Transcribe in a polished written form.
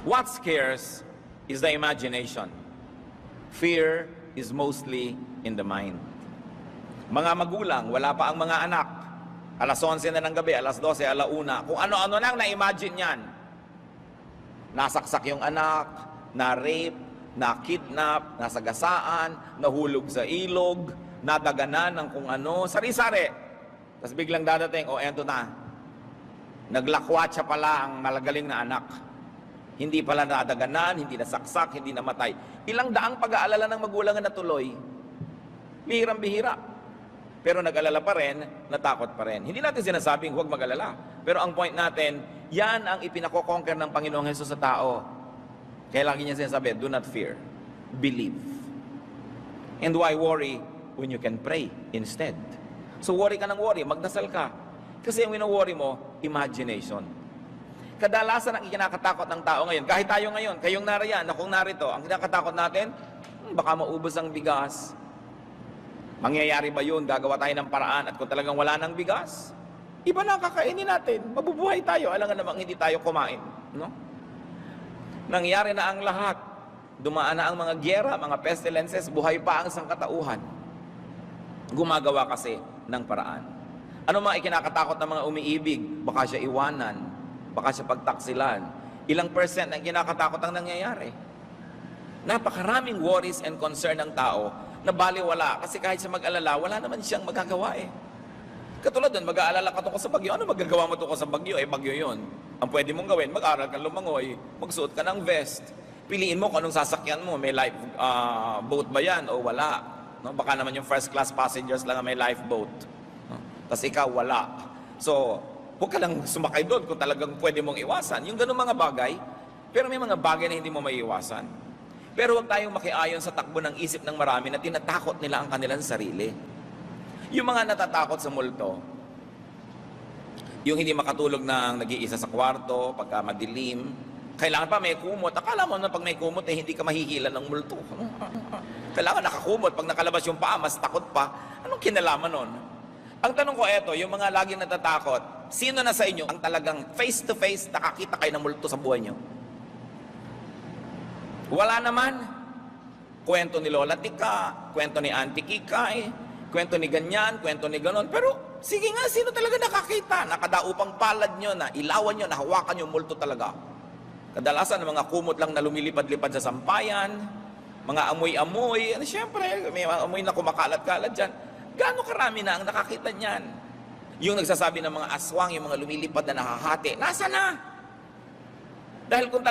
What scares is the imagination. Fear is mostly in the mind. Mga magulang, wala pa ang mga anak. Alas 11 na ng gabi, alas 12, alauna. Kung ano-ano nang na-imagine yan. Nasaksak yung anak, na-rape, na-kidnap, nasagasaan, nahulog sa ilog, nadaganan ng kung ano, sari-sari. Tapos biglang dadating, eto na. Naglakwatsa pala ang malagaling na anak. Hindi pala nadaganan, hindi nasaksak, hindi namatay. Ilang daang pag-aalala ng magulang na natuloy. Bihirang-bihira. Pero nag-alala pa rin, natakot pa rin. Hindi natin sinasabing huwag mag-alala. Pero ang point natin, yan ang ipinako-conquer ng Panginoong Hesus sa tao. Kaya lagi niya sinasabi, do not fear, believe. And why worry when you can pray instead? So worry ka ng worry, magdasal ka. Kasi yung wino-worry mo, imagination. Kadalasan ang ikinakatakot ng tao ngayon, kahit tayo ngayon, kayong nariyan, akong narito, ang kinakatakot natin, baka maubos ang bigas. Mangyayari ba yun? Gagawa tayo ng paraan at kung talagang wala ng bigas, iba na kakainin natin. Mabubuhay tayo. Alam nga namang hindi tayo kumain. No? Nangyari na ang lahat. Dumaan na ang mga gyera, mga pestilences, buhay pa ang sangkatauhan. Gumagawa kasi ng paraan. Ano mga ikinakatakot ng mga umiibig? Baka siya iwanan. Baka siya pagtaksilan. Ilang percent ang kinakatakot ang nangyayari? Napakaraming worries and concern ng tao na baliwala. Kasi kahit siya mag-alala, wala naman siyang magagawa eh. Katulad doon, mag-aalala ka tungkol sa bagyo. Ano magagawa mo tungkol sa bagyo? Bagyo yun. Ang pwede mong gawin, mag-aral ka lumangoy, magsuot ka ng vest. Piliin mo kung anong sasakyan mo. May life boat ba yan o wala? No? Baka naman yung first class passengers lang na may lifeboat. No? Tapos ikaw, wala. So, huwag ka lang sumakay doon kung talagang pwede mong iwasan. Yung ganun mga bagay, pero may mga bagay na hindi mo maiiwasan. Pero huwag tayong makiayon sa takbo ng isip ng marami na tinatakot nila ang kanilang sarili. Yung mga natatakot sa multo, yung hindi makatulog ng nag-iisa sa kwarto, pagka madilim, kailangan pa may kumot. Akala mo na pag may kumot, hindi ka mahihila ng multo. Kailangan nakakumot. Pag nakalabas yung paa, mas takot pa. Anong kinalaman nun? Ang tanong ko eto, yung mga laging natatakot, sino na sa inyo ang talagang face-to-face nakakita kayo ng multo sa buhay nyo? Wala naman. Kwento ni Lola Tika, kwento ni Auntie Kikay, kwento ni ganyan, kwento ni ganon. Pero sige nga, sino talaga nakakita? Nakadaupang palad nyo, na ilawan nyo, nahawakan nyo, multo talaga. Kadalasan, mga kumot lang na lumilipad-lipad sa sampayan, mga amoy-amoy, siyempre, may amoy na kumakalat-kalat dyan. Gaano karami na ang nakakita niyan? Yung nagsasabi ng mga aswang, yung mga lumilipad na nakahati, nasa na? Dahil kung